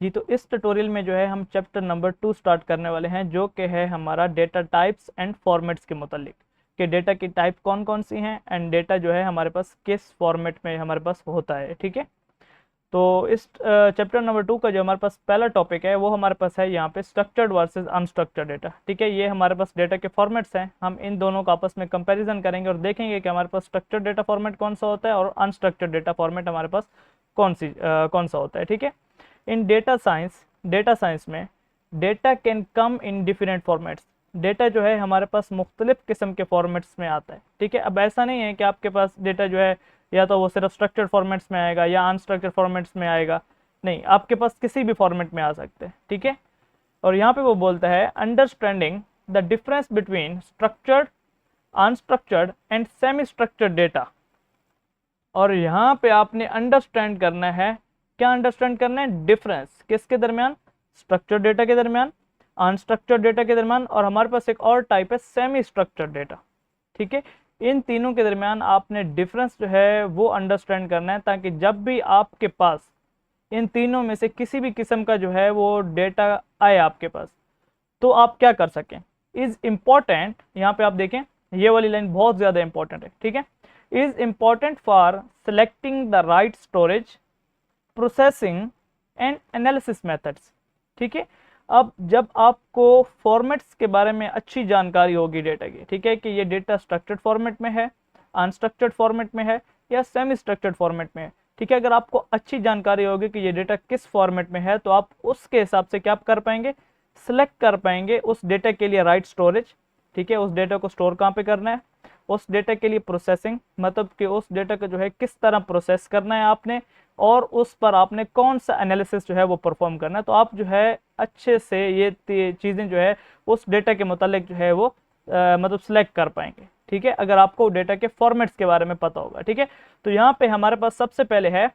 जी, तो इस ट्यूटोरियल में जो है हम चैप्टर नंबर 2 स्टार्ट करने वाले हैं, जो कि है हमारा डेटा टाइप्स एंड फॉर्मेट्स के मुतालिक, कि डेटा की टाइप कौन कौन सी हैं एंड डेटा जो है हमारे पास किस फॉर्मेट में हमारे पास होता है। ठीक है, तो इस चैप्टर नंबर 2 का जो हमारे पास पहला टॉपिक है वो हमारे पास है यहाँ पे स्ट्रक्चर्ड वर्सेस अनस्ट्रक्चर्ड डेटा। ठीक है, ये हमारे पास डेटा के फॉर्मेट्स हैं, हम इन दोनों का आपस में कंपैरिजन करेंगे और देखेंगे कि हमारे पास स्ट्रक्चर्ड डेटा फॉर्मेट कौन सा होता है और अनस्ट्रक्चर्ड डेटा फॉर्मेट हमारे पास कौन सा होता है। ठीक है, इन डेटा साइंस में data can come in different formats. Data जो है हमारे पास मुख्तलिफ किस्म के फॉर्मेट्स में आता है। ठीक है, अब ऐसा नहीं है कि आपके पास डेटा जो है या तो वो सिर्फ स्ट्रक्चर्ड फॉर्मेट्स में आएगा या अनस्ट्रक्चर्ड फॉर्मेट्स में आएगा, नहीं, आपके पास किसी भी फॉर्मेट में आ सकते हैं। ठीक है, और यहाँ पे वो बोलता है understanding the difference between structured, unstructured and semi structured data. और यहाँ पे आपने अंडरस्टैंड करना है, क्या अंडरस्टैंड करना है? डिफरेंस किसके दरमियान? स्ट्रक्चर्ड डेटा के दरमियान, अनस्ट्रक्चर्ड डेटा के दरमियान, और हमारे पास एक और टाइप है सेमी स्ट्रक्चर्ड डेटा। ठीक है, इन तीनों के दरमियान आपने डिफरेंस जो है वो अंडरस्टैंड करना है, ताकि जब भी आपके पास इन तीनों में से किसी भी किस्म का जो है वो डेटा आए आपके पास, तो आप क्या कर सकें। इज इम्पॉर्टेंट, यहाँ पे आप देखें ये वाली लाइन बहुत ज़्यादा इंपॉर्टेंट है। ठीक है, is important for selecting the right storage, processing and analysis methods. ठीक है, अब जब आपको फॉर्मेट्स के बारे में अच्छी जानकारी होगी डेटा की, ठीक है, कि ये डेटा स्ट्रक्चर्ड फॉर्मेट में है, अनस्ट्रक्चर्ड फॉर्मेट में है या सेमी स्ट्रक्चर्ड फॉर्मेट में है, ठीक है, अगर आपको अच्छी जानकारी होगी कि ये डेटा किस फॉर्मेट में है, तो आप उसके हिसाब से क्या कर पाएंगे, सिलेक्ट कर पाएंगे उस डेटा के लिए राइट स्टोरेज। ठीक है, उस डेटा को स्टोर कहाँ पे करना है, उस डेटा के लिए प्रोसेसिंग, मतलब कि उस डेटा को जो है किस तरह प्रोसेस करना है आपने, और उस पर आपने कौन सा एनालिसिस जो है वो परफॉर्म करना है। तो आप जो है अच्छे से ये चीज़ें जो है उस डेटा के मुतालिक जो है वो मतलब सिलेक्ट कर पाएंगे। ठीक है, अगर आपको डेटा के फॉर्मेट्स के बारे में पता होगा। ठीक है, तो यहाँ पे हमारे पास सबसे पहले है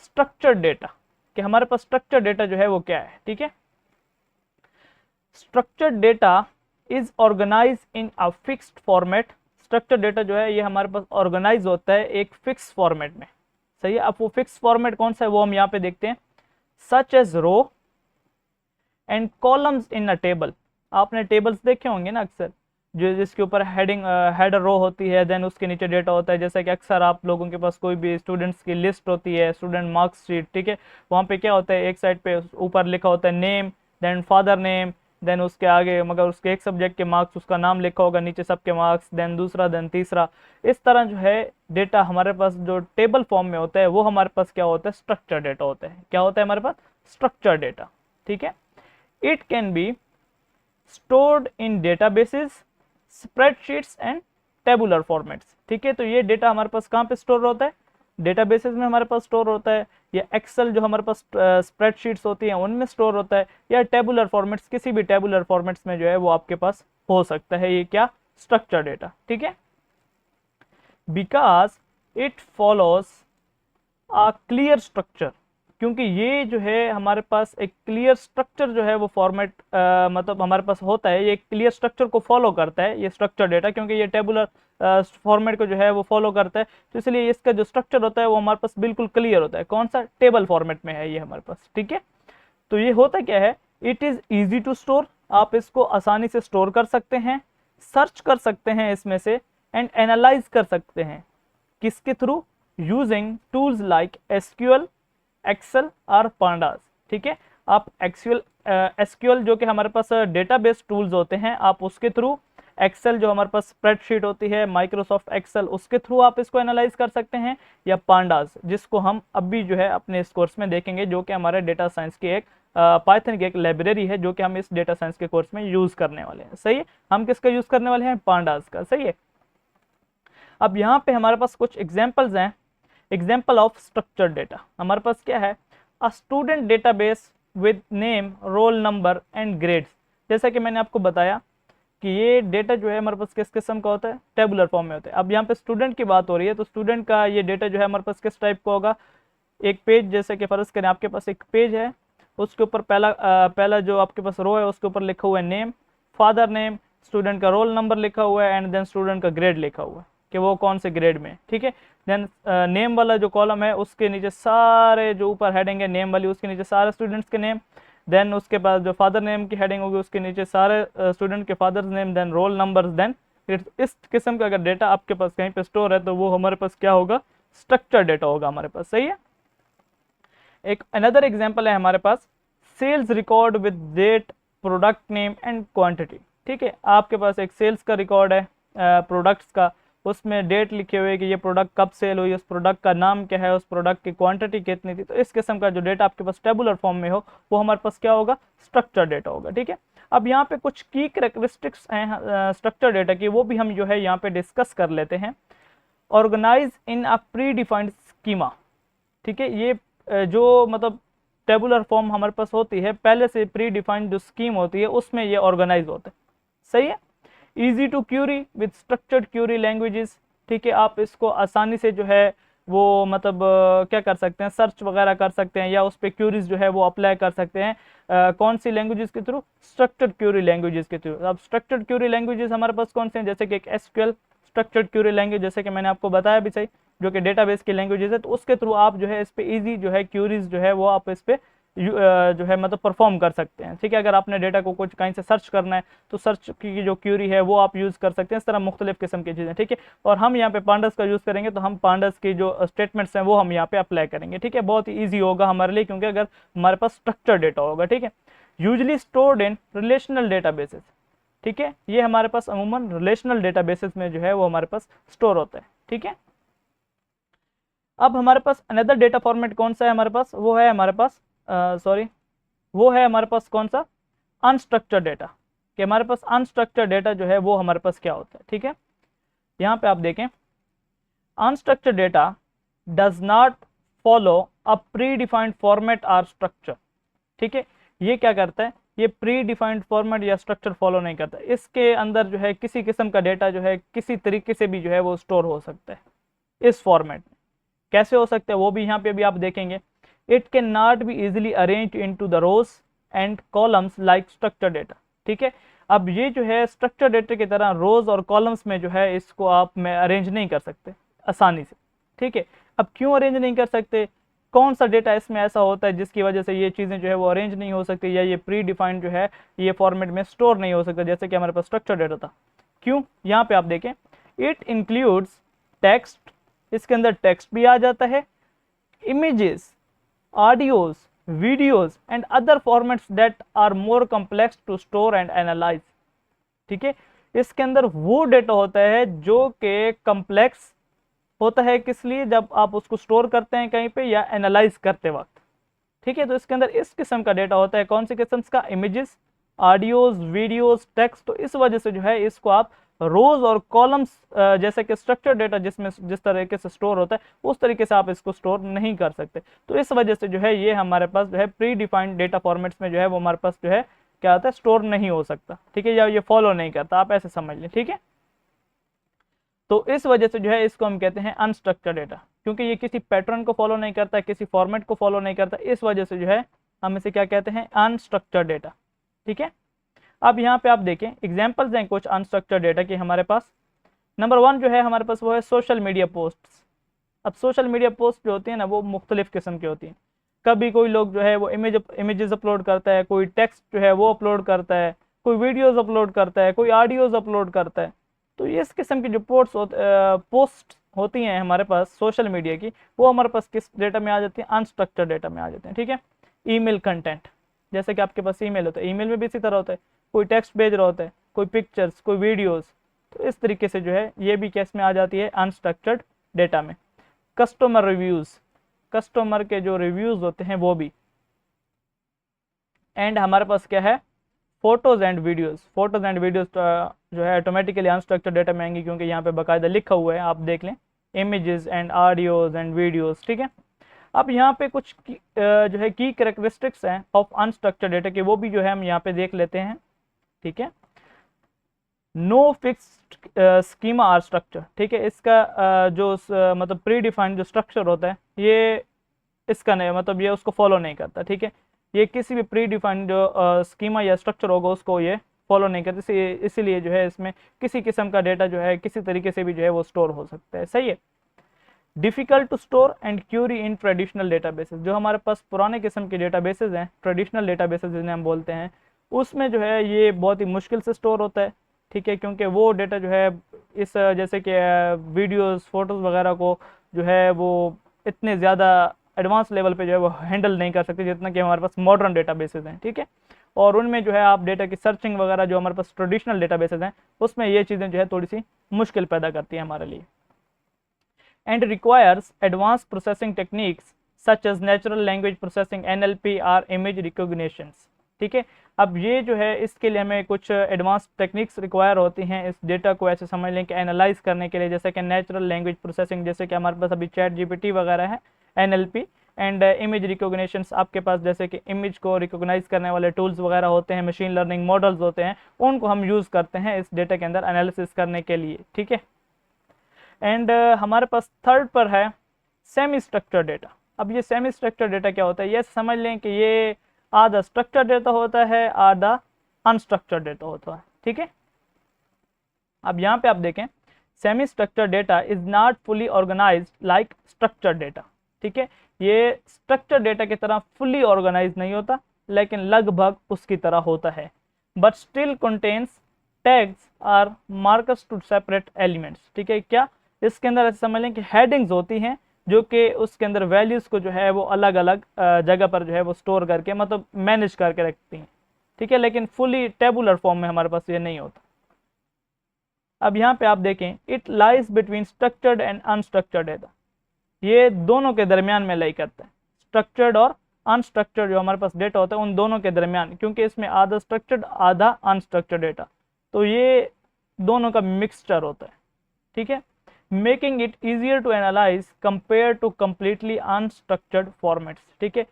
स्ट्रक्चर्ड डेटा, कि हमारे पास स्ट्रक्चर्ड डेटा जो है वो क्या है। ठीक है, structured data is organise in a fixed format. Structured data जो है ये हमारे पास ऑर्गेनाइज होता है एक फिक्स फॉर्मेट में। सही है, अब वो फिक्स फॉर्मेट कौन सा है वो हम यहाँ पे देखते हैं। Such as row and columns in a table. आपने टेबल्स देखे होंगे ना अक्सर, जो जिसके ऊपर हेडर रो होती है, देन उसके नीचे डेटा होता है। जैसे कि अक्सर आप लोगों के पास कोई भी स्टूडेंट्स की लिस्ट होती है, स्टूडेंट मार्क्स शीट, ठीक है, वहाँ पे क्या होता है, एक साइड पे ऊपर लिखा होता है name, then father name, then उसके आगे मगर उसके एक सब्जेक्ट के मार्क्स, उसका नाम लिखा होगा, नीचे सबके मार्क्स, देन दूसरा, देन तीसरा। इस तरह जो है डेटा हमारे पास जो टेबल फॉर्म में होता है वो हमारे पास क्या होता है, स्ट्रक्चर डेटा होता है। क्या होता है हमारे पास? Structure data. ठीक है, it can be stored in databases, spreadsheets and tabular formats. ठीक है, तो ये डेटा हमारे पास कहाँ पे स्टोर होता है? डेटाबेसेस में हमारे पास स्टोर होता है, या एक्सेल जो हमारे पास स्प्रेडशीट्स होती हैं उनमें स्टोर होता है, या टेबुलर फॉर्मेट्स, किसी भी टेबुलर फॉर्मेट्स में जो है वो आपके पास हो सकता है। ये क्या? Structure data. ठीक है, because it follows a clear structure, क्योंकि ये जो है हमारे पास एक क्लियर स्ट्रक्चर जो है वो फॉर्मेट मतलब हमारे पास होता है, ये क्लियर स्ट्रक्चर को फॉलो करता है ये स्ट्रक्चर डेटा, क्योंकि ये टेबुलर फॉर्मेट को जो है वो फॉलो करता है, तो इसलिए इसका जो स्ट्रक्चर होता है वो हमारे पास बिल्कुल क्लियर होता है। कौन सा? टेबल फॉर्मेट में है ये हमारे पास। ठीक है, तो ये होता क्या है, it is easy to store, आप इसको आसानी से स्टोर कर सकते हैं, सर्च कर सकते हैं इसमें से, एंड एनालाइज कर सकते हैं। किसके थ्रू? Using tools like SQL, Excel और पांडास। ठीक है, आप एसक्यूएल जो कि हमारे पास डेटाबेस टूल्स होते हैं, आप उसके थ्रू, एक्सेल जो हमारे पास स्प्रेडशीट होती है माइक्रोसॉफ्ट एक्सेल, उसके थ्रू आप इसको एनालाइज कर सकते हैं, या पांडास जिसको हम अभी जो है अपने इस कोर्स में देखेंगे, जो कि हमारे डेटा साइंस की एक पाइथन की एक लाइब्रेरी है, जो कि हम इस डेटा साइंस के कोर्स में यूज करने वाले हैं। सही है, हम किसका यूज करने वाले हैं? पांडास का। सही है, अब यहाँ पे हमारे पास कुछ एग्जाम्पल्स हैं। एग्जाम्पल ऑफ स्ट्रक्चर्ड डेटा हमारे पास क्या है? A student database with name, roll number and grades. जैसा कि मैंने आपको बताया कि ये डेटा जो है हमारे पास किस किस्म का होता है? टेबुलर फॉर्म में होता है। अब यहाँ पे स्टूडेंट की बात हो रही है, तो स्टूडेंट का ये डेटा जो है हमारे पास किस टाइप का होगा? एक पेज, जैसे कि फर्ज करें आपके पास एक पेज है, उसके ऊपर पहला जो आपके पास रो है उसके ऊपर लिखा हुआ है नेम, फादर नेम, स्टूडेंट का रोल नंबर लिखा हुआ है, एंड देन स्टूडेंट का ग्रेड लिखा हुआ है। कि वो कौन से ग्रेड में, ठीक है। देन नेम वाला जो कॉलम है उसके नीचे सारे जो ऊपर हेडिंग है नेम वाली, उसके नीचे सारे स्टूडेंट्स के नेम। देन उसके बाद जो फादर नेम की हेडिंग होगी उसके नीचे सारे स्टूडेंट के father's name, then roll numbers. Then इस किस्म का अगर डेटा आपके पास कहीं पे स्टोर है तो वो हमारे पास क्या होगा, स्ट्रक्चर डेटा होगा हमारे पास, सही है। एक अनदर एग्जांपल है हमारे पास sales record with date, product name and quantity, ठीक है। आपके पास एक सेल्स का रिकॉर्ड है प्रोडक्ट्स का, उसमें डेट लिखे हुए कि ये प्रोडक्ट कब सेल हुई, उस प्रोडक्ट का नाम क्या है, उस प्रोडक्ट की क्वांटिटी कितनी थी। तो इस किस्म का जो डेटा आपके पास टेबुलर फॉर्म में हो वो हमारे पास क्या होगा, स्ट्रक्चर डेटा होगा, ठीक है। अब यहाँ पे कुछ की कैरेक्टरिस्टिक्स हैं स्ट्रक्चर डेटा की, वो भी हम जो है यहाँ पे डिस्कस कर लेते हैं। Organise in a predefined schema, ठीक है। ये जो मतलब टेबुलर फॉर्म हमारे पास होती है, पहले से प्री डिफाइंड जो स्कीम होती है उसमें ये ऑर्गेनाइज होता है, सही है। Easy to query with structured query languages, ठीक है। आप इसको आसानी से जो है वो मतलब क्या कर सकते हैं, सर्च वगैरह कर सकते हैं या उस पर क्यूरीज जो है वो अप्लाई कर सकते हैं कौन सी लैंग्वेजेस के थ्रू, स्ट्रक्चर्ड क्यूरी लैंग्वेजेस के थ्रू। अब स्ट्रक्चर्ड क्यूरी लैंग्वेजेस हमारे पास कौन से हैं, जैसे कि एक एसक्यूएल स्ट्रक्चर्ड क्यूरी लैंग्वेज, जैसे कि मैंने आपको बताया भी सही, जो कि डेटाबेस की लैंग्वेजेस है। तो उसके थ्रू आप जो है इस पे इजी जो है क्यूरीज जो है वो आप इस पे जो है मतलब परफॉर्म कर सकते हैं, ठीक है। अगर आपने डेटा को कुछ कहीं से सर्च करना है तो सर्च की जो क्यूरी है वो आप यूज़ कर सकते हैं। इस तरह मुख्तलिफ किस्म की चीज़ें, ठीक है। और हम यहाँ पे पांडस का यूज़ करेंगे तो हम पांडस की जो स्टेटमेंट्स हैं वो हम यहाँ पे अप्लाई करेंगे, ठीक है। बहुत ही ईजी होगा हमारे लिए, क्योंकि अगर हमारे पास स्ट्रक्चर डेटा होगा, ठीक है। Usually stored in relational databases, ठीक है। ये हमारे पास अमूमन रिलेशनल डेटाबेसेस में जो है वो हमारे पास स्टोर होता है, ठीक है। अब हमारे पास अनदर डेटा फॉर्मेट कौन सा है हमारे पास, वो है हमारे पास वो है हमारे पास कौन सा, अनस्ट्रक्चर्ड डेटा। कि हमारे पास अनस्ट्रक्चर्ड डेटा जो है वो हमारे पास क्या होता है, ठीक है। यहाँ पे आप देखें, unstructured data does not follow a pre defined format और स्ट्रक्चर, ठीक है। ये क्या करता है, ये प्री डिफाइंड फॉर्मेट या स्ट्रक्चर फॉलो नहीं करता। इसके अंदर जो है किसी किस्म का डेटा जो है किसी तरीके से भी जो है वो स्टोर हो सकता है इस फॉर्मेट में। कैसे हो सकता है वो भी यहाँ पे अभी आप देखेंगे। It can not be easily arrange into the rows and columns like structure data, ठीक है। अब ये जो है स्ट्रक्चर डेटा की तरह रोज और कॉलम्स में जो है इसको आप में अरेंज नहीं कर सकते आसानी से, ठीक है। अब क्यों अरेंज नहीं कर सकते, कौन सा डेटा इसमें ऐसा होता है जिसकी वजह से ये चीज़ें जो है वो अरेंज नहीं हो सकती या ये प्री डिफाइंड जो है ये फॉर्मेट में स्टोर नहीं हो सकता, जैसे कि हमारे पास स्ट्रक्चर डेटा था। क्यों, यहाँ पे आप देखें, इट इंक्लूड्स टेक्स्ट, इसके अंदर टेक्स्ट भी आ जाता है, images, audios, videos and other formats that are more complex to store and analyse, ठीक है। इसके अंदर वो डेटा होता है जो कि कॉम्प्लेक्स होता है, किस लिए, जब आप उसको स्टोर करते हैं कहीं पे या एनालाइज करते वक्त, ठीक है। तो इसके अंदर इस किस्म का डेटा होता है, कौन से किस्म का, इमेजेस, ऑडियोज, वीडियोज, टेक्स्ट। तो इस वजह से जो है इसको आप रोज और कॉलम्स जैसे कि स्ट्रक्चर डेटा जिसमें जिस तरीके से स्टोर होता है उस तरीके से आप इसको स्टोर नहीं कर सकते। तो इस वजह से जो है ये हमारे पास जो है प्री डिफाइंड डेटा फॉर्मेट्स में जो है वो हमारे पास जो है क्या होता है, स्टोर नहीं हो सकता, ठीक है, या ये फॉलो नहीं करता, आप ऐसे समझ लें, ठीक है। तो इस वजह से जो है इसको हम कहते हैं अनस्ट्रक्चर्ड डेटा, क्योंकि ये किसी पैटर्न को फॉलो नहीं करता, किसी फॉर्मेट को फॉलो नहीं करता, इस वजह से जो है हम इसे क्या कहते हैं, अनस्ट्रक्चर्ड डेटा, ठीक है। अब यहाँ पे आप देखें एग्जांपल्स हैं कुछ अनस्ट्रक्चर्ड डेटा की हमारे पास। नंबर 1 जो है हमारे पास वो है सोशल मीडिया पोस्ट्स। अब सोशल मीडिया पोस्ट जो होती है ना वो मुख्तलिफ किस्म की होती हैं। कभी कोई लोग जो है वो इमेजेस अपलोड करता है, कोई टेक्स्ट जो है वो अपलोड करता है, कोई वीडियोज़ अपलोड करता है, कोई ऑडियोज़ अपलोड करता है। तो इस किस्म की जो पोस्ट होती हैं हमारे पास सोशल मीडिया की, वो हमारे पास किस डेटा में आ जाती हैं, अनस्ट्रक्चर्ड डेटा में आ जाते हैं, ठीक है। ईमेल कंटेंट, जैसे कि आपके पास ईमेल होता है, ईमेल में भी इसी तरह होता है, कोई टेक्स्ट भेज रहा होता है, कोई पिक्चर्स, कोई वीडियोस। तो इस तरीके से जो है ये भी केस में आ जाती है अनस्ट्रक्चर्ड डेटा में। कस्टमर रिव्यूज़, कस्टमर के जो रिव्यूज़ होते हैं वो भी। एंड हमारे पास क्या है, photos and videos. Photos and videos जो है ऑटोमेटिकली अनस्ट्रक्चर्ड डेटा में आएंगी, क्योंकि यहाँ पे बाकायदा लिखा हुआ है, आप देख लें, images and audios and videos, ठीक है। अब यहाँ पे कुछ जो है की कैरेक्टरिस्टिक्स हैं ऑफ अनस्ट्रक्चर्ड डेटा के, वो भी जो है हम यहाँ पे देख लेते हैं, ठीक है। नो फिक्स्ड स्कीमा और स्ट्रक्चर, ठीक है। इसका जो मतलब प्री डिफाइंड जो स्ट्रक्चर होता है ये इसका नहीं, मतलब ये उसको फॉलो नहीं करता, ठीक है। ये किसी भी प्री डिफाइंड जो स्कीमा या स्ट्रक्चर होगा उसको ये फॉलो नहीं करती, इसीलिए जो है इसमें किसी किस्म का डेटा जो है किसी तरीके से भी जो है वो स्टोर हो सकता है। सही है। Difficult to store and query in traditional databases, जो हमारे पास पुराने किस्म के डेटाबेसेस हैं, ट्रेडिशनल डेटाबेसेस जिन्हें हम बोलते हैं, उसमें जो है ये बहुत ही मुश्किल से स्टोर होता है। ठीक है, क्योंकि वो डेटा जो है इस जैसे कि वीडियोस फोटोज़ वगैरह को जो है वो इतने ज़्यादा एडवांस लेवल पे जो है वो हैंडल नहीं कर सकते जितना कि हमारे पास मॉडर्न डेटाबेसेस हैं। ठीक है, और उनमें जो है आप डेटा की सर्चिंग वगैरह जो हमारे पास ट्रेडिशनल डेटाबेसेस हैं उसमें ये चीज़ें जो है थोड़ी सी मुश्किल पैदा करती हैं हमारे लिए। and requires advanced processing techniques such as natural language processing NLP or image recognitions। ठीक है, अब ये जो है इसके लिए हमें कुछ एडवांस टेक्निक्स रिक्वायर होती हैं इस डेटा को ऐसे समझ लें कि एनालाइज करने के लिए, जैसे कि नेचुरल लैंग्वेज प्रोसेसिंग, जैसे कि हमारे पास अभी चैट जीपीटी वगैरह है, NLP एंड इमेज रिकॉग्निशंस, आपके पास जैसे कि इमेज को रिकॉग्नाइज करने वाले टूल्स वगैरह होते हैं, मशीन लर्निंग मॉडल्स होते हैं, उनको हम यूज़ करते हैं इस डेटा के अंदर एनालिसिस करने के लिए। ठीक है, एंड हमारे पास थर्ड पर है सेमी स्ट्रक्चर डेटा। अब ये सेमी स्ट्रक्चर डेटा क्या होता है, ये समझ लें कि ये आधा स्ट्रक्चर डेटा होता है, आधा अनस्ट्रक्चर डेटा होता है। ठीक है, अब यहाँ पे आप देखें, semi structure data is not fully organised like structure data. ठीक है, ये स्ट्रक्चर डेटा की तरह फुली ऑर्गेनाइज नहीं होता, लेकिन लगभग उसकी तरह होता है, but still contains tags or markers to separate elements. ठीक है, क्या इसके अंदर ऐसे समझ लें कि हेडिंग्स होती हैं जो कि उसके अंदर वैल्यूज़ को जो है वो अलग अलग जगह पर जो है वो स्टोर करके मतलब मैनेज करके रखती हैं। ठीक है, लेकिन फुली टेबुलर फॉर्म में हमारे पास ये नहीं होता। अब यहाँ पे आप देखें, it lies between structured and unstructured data, ये दोनों के दरमियान में लाई करता है, स्ट्रक्चर्ड और अनस्ट्रक्चर्ड जो हमारे पास डेटा होता है उन दोनों के दरमियान, क्योंकि इसमें आधा स्ट्रक्चर्ड आधा अनस्ट्रक्चर्ड डेटा, तो ये दोनों का मिक्सचर होता है। ठीक है, making it easier to analyse compare to completely unstructured formats. ठीक है,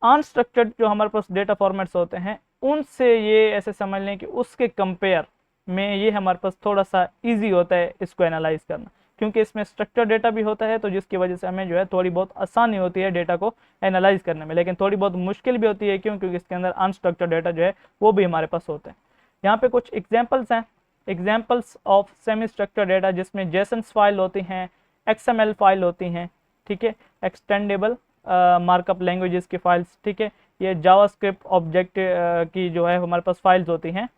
अनस्ट्रक्चर्ड जो हमारे पास डेटा फॉर्मेट्स होते हैं उनसे ये ऐसे समझ लें कि उसके कंपेयर में ये हमारे पास थोड़ा सा इजी होता है इसको एनालाइज करना, क्योंकि इसमें स्ट्रक्चर डेटा भी होता है, तो जिसकी वजह से हमें जो है थोड़ी बहुत आसानी होती है डेटा को एनालाइज करने में, लेकिन थोड़ी बहुत मुश्किल भी होती है। क्यों? क्योंकि इसके अंदर अनस्ट्रक्चर डेटा जो है वो भी हमारे पास होता है। यहाँ पे कुछ एग्जाम्पल्स हैं, examples of semi structure data, जिसमें जेसन्स फाइल होती हैं, XML फाइल होती हैं। ठीक है, एक्सटेंडेबल मार्कअप लैंग्वेजेस की फाइल्स। ठीक है, ये जावास्क्रिप्ट ऑब्जेक्ट की जो है हमारे पास फाइल्स होती हैं,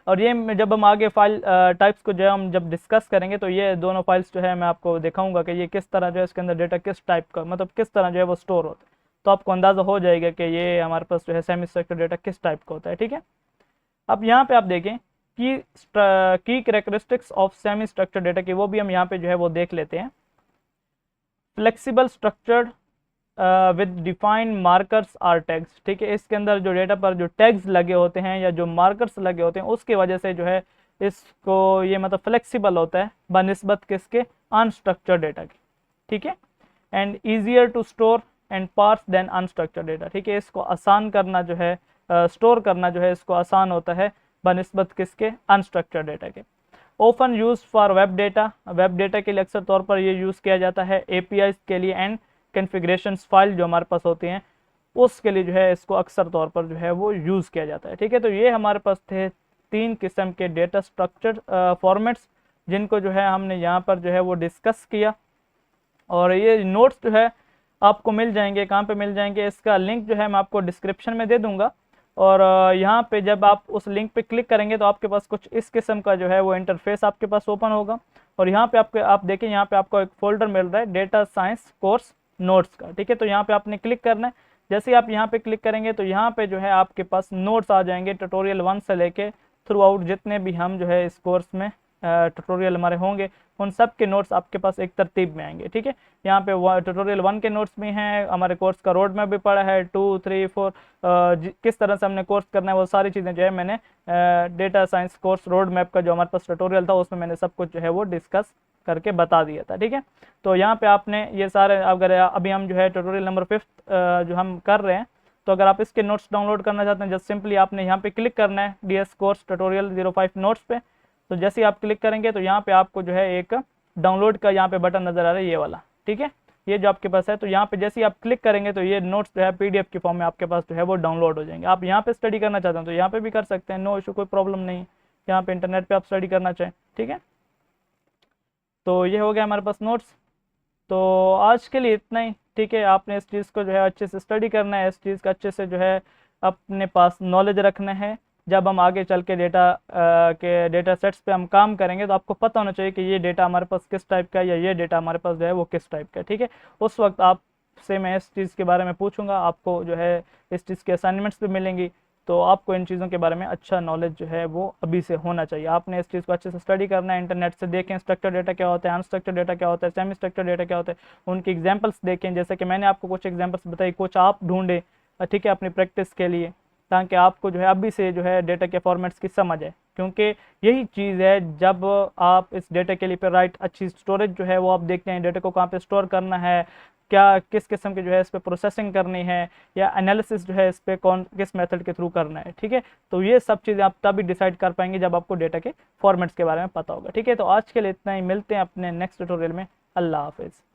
और ये जब हम आगे फाइल टाइप्स को जो है हम जब डिस्कस करेंगे तो ये दोनों फाइल्स जो है मैं आपको दिखाऊंगा कि ये किस तरह जो है इसके अंदर डेटा किस टाइप का मतलब किस तरह जो है वो स्टोर होता है, तो आपको अंदाज़ा हो जाएगा कि ये हमारे पास जो है सेमी स्ट्रक्चर डेटा किस टाइप का होता है। ठीक है, अब यहाँ पे आप देखें की characteristics of semi structure data की, वो भी हम यहाँ पे जो है वो देख लेते हैं। Flexible structured with defined markers or tags. ठीक है, इसके अंदर जो डेटा पर जो टैग्स लगे होते हैं या जो मार्कर्स लगे होते हैं उसकी वजह से जो है इसको ये मतलब फ्लेक्सिबल होता है बनिस्बत किसके, अनस्ट्रक्चर डेटा की। ठीक है, and easier to store and parse than unstructure data. ठीक है, इसको आसान करना जो है स्टोर करना जो है इसको आसान होता है बनिस्बत किसके, अनस्ट्रक्चर डेटा के। Open use for web data, web data के लिए अक्सर तौर पर ये यूज़ किया जाता है। APIs के लिए एंड कॉन्फ़िगरेशंस फाइल जो हमारे पास होती हैं उसके लिए जो है इसको अक्सर तौर पर जो है वो यूज़ किया जाता है। ठीक है, तो ये हमारे पास थे 3 किस्म के डेटा स्ट्रक्चर फॉर्मेट्स जिनको जो है हमने यहाँ पर जो है वो डिस्कस किया, और ये नोट्स जो है आपको मिल जाएंगे। कहाँ पे मिल जाएंगे, इसका लिंक जो है मैं आपको डिस्क्रिप्शन में दे दूँगा, और यहाँ पे जब आप उस लिंक पे क्लिक करेंगे तो आपके पास कुछ इस किस्म का जो है वो इंटरफेस आपके पास ओपन होगा, और यहाँ पे आप देखें यहाँ पे आपको एक फोल्डर मिल रहा है डेटा साइंस कोर्स नोट्स का। ठीक है, तो यहाँ पे आपने क्लिक करना है। जैसे ही आप यहाँ पे क्लिक करेंगे तो यहाँ पे जो है आपके पास नोट्स आ जाएंगे, ट्यूटोरियल 1 से लेके थ्रू आउट जितने भी हम जो है इस कोर्स में ट्यूटोरियल हमारे होंगे उन सब के नोट्स आपके पास एक तरतीब में आएंगे। ठीक है, यहाँ पे ट्यूटोरियल 1 के नोट्स भी हैं, हमारे कोर्स का रोड मैप भी पड़ा है, 2, 3, 4 किस तरह से हमने कोर्स करना है वो सारी चीज़ें जो है मैंने data science course road map का जो हमारे पास ट्यूटोरियल था उसमें मैंने सब कुछ जो है वो डिस्कस करके बता दिया था। ठीक है, तो यहाँ पे आपने ये सारे, अगर अभी हम जो है ट्यूटोरियल नंबर 5 जो हम कर रहे हैं, तो अगर आप इसके नोट्स डाउनलोड करना चाहते हैं जस्ट सिंपली आपने यहाँ पे क्लिक करना है DS कोर्स ट्यूटोरियल 05 नोट्स पे। तो जैसे ही आप क्लिक करेंगे तो यहाँ पे आपको जो है एक डाउनलोड का यहाँ पे बटन नज़र आ रहा है, ये वाला। ठीक है, ये जो आपके पास है, तो यहाँ पे जैसे ही आप क्लिक करेंगे तो ये नोट्स जो है PDF की फॉर्म में आपके पास जो है वो डाउनलोड हो जाएंगे। आप यहाँ पे स्टडी करना चाहते हैं तो यहाँ पे भी कर सकते हैं, नो इशू, कोई प्रॉब्लम नहीं है। यहाँ पे इंटरनेट पे आप स्टडी करना चाहें, ठीक है। तो ये हो गया हमारे पास नोट्स। तो आज के लिए इतना ही, ठीक है। आपने इस चीज़ को जो है अच्छे से स्टडी करना है, इस चीज़ का अच्छे से जो है अपने पास नॉलेज रखना है। जब हम आगे चल के डेटा सेट्स पे हम काम करेंगे तो आपको पता होना चाहिए कि ये डेटा हमारे पास किस टाइप का है या ये डेटा हमारे पास जो है वो किस टाइप का है, ठीक है। उस वक्त आपसे मैं इस चीज़ के बारे में पूछूंगा, आपको जो है इस चीज़ के असाइनमेंट्स भी मिलेंगी। तो आपको इन चीज़ों के बारे में अच्छा नॉलेज जो है वो अभी से होना चाहिए। आपने इस चीज़ को अच्छे से स्टडी करना है, इंटरनेट से देखें स्ट्रक्चर डेटा क्या होता है, अनस्ट्रक्चर डेटा क्या होता है, सेमी स्ट्रक्चर डेटा क्या होता है, उनकी एग्जांपल्स देखें। जैसे कि मैंने आपको कुछ एग्जांपल्स बताई, कुछ आप ढूंढें, ठीक है, अपनी प्रैक्टिस के लिए, ताकि आपको जो है अभी से जो है डेटा के फॉर्मेट्स की समझ है। क्योंकि यही चीज़ है, जब आप इस डेटा के लिए पे राइट अच्छी स्टोरेज जो है वो आप देखते हैं, डेटा को कहाँ पे स्टोर करना है, क्या किस किस्म की जो है इस पर प्रोसेसिंग करनी है, या एनालिसिस जो है इस पर कौन किस मेथड के थ्रू करना है, ठीक है। तो ये सब चीज़ें आप तभी डिसाइड कर पाएंगे जब आपको डेटा के फॉर्मेट्स के बारे में पता होगा, ठीक है। तो आज के लिए इतना ही, मिलते हैं अपने नेक्स्ट ट्यूटोरियल में। अल्लाह हाफिज़।